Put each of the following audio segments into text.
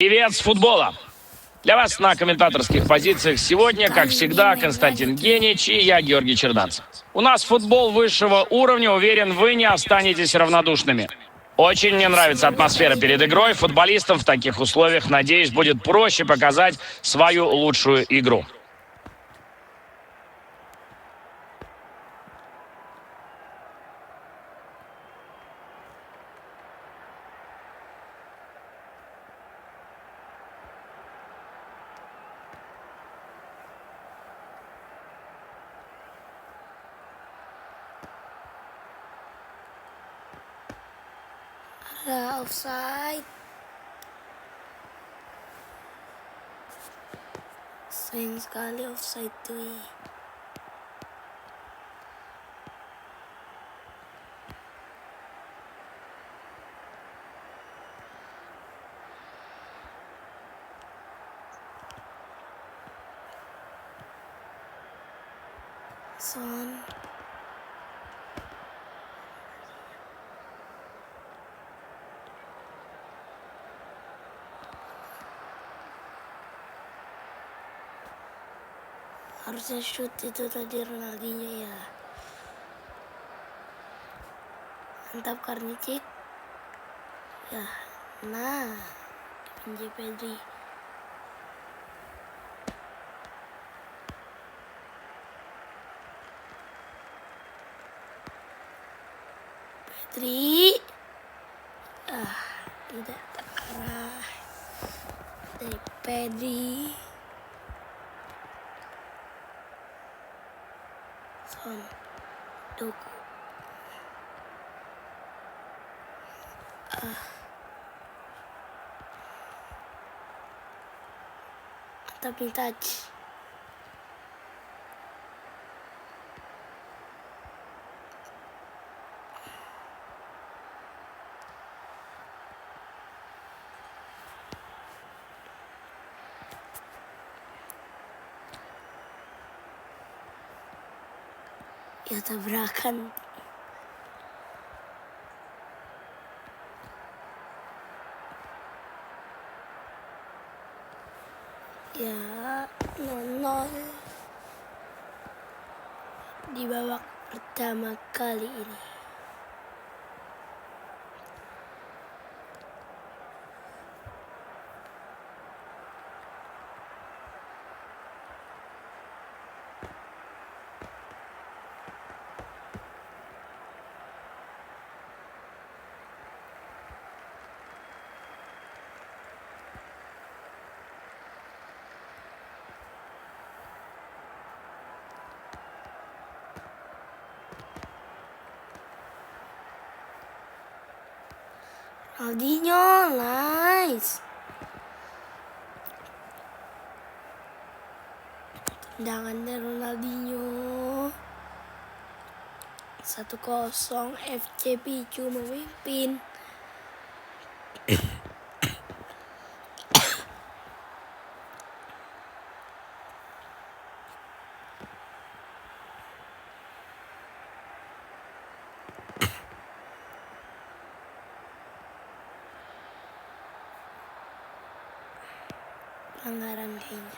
Привет с футбола! Для вас на комментаторских позициях сегодня, как всегда, Константин Генич и я, Георгий Черданцев. У нас футбол высшего уровня, уверен, вы не останетесь равнодушными. Очень мне нравится атмосфера перед игрой. Футболистам в таких условиях, надеюсь, будет проще показать свою лучшую игру. Offside. Sayang sekali offside tuh. Son. Harusnya shoot itu tadi Ronaldinho ya. Mantap Karnicik. Ya, nah, pinjam Pedri. Tidak terarah dari Pedri. Son, Doku. Mantap nih touch. Ya tabrakan. Ya 0-0 di babak pertama kali ini. Ronaldinho, nice. Tendangan dari Ronaldinho. 1-0 FC Picu memimpin. Pelanggaran kayaknya.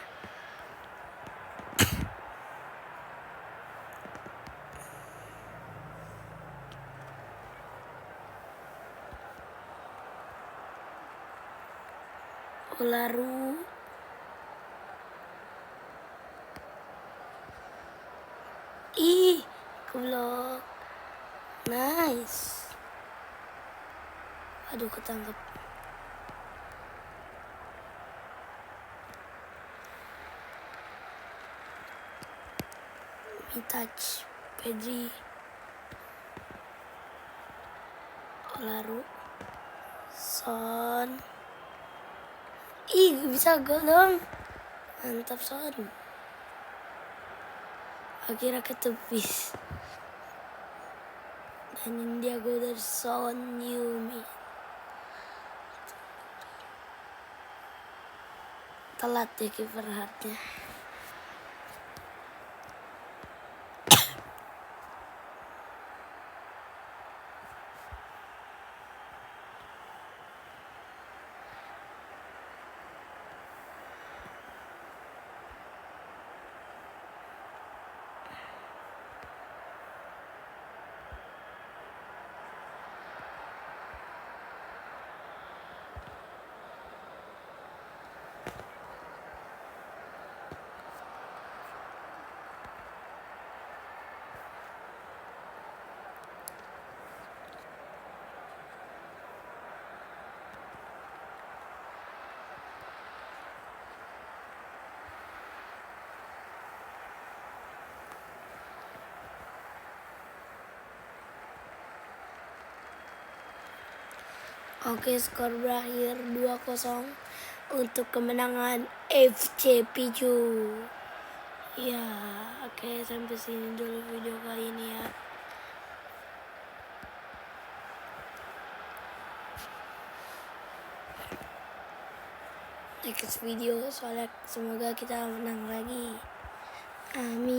Olaru. Keblok. Nice. Aduh, ketangkep. Touch Pedri. Olaru. Son. Bisa gol dong. Mantap Son. Akhirnya ketepis. Dan ini dia gol dari Son Yumi. Telat ya kiper hardnya. Oke, skor berakhir 2-0 untuk kemenangan FC Picu. Ya, oke, sampai sini dulu video kali ini ya. Next video soalnya semoga kita menang lagi. Amin.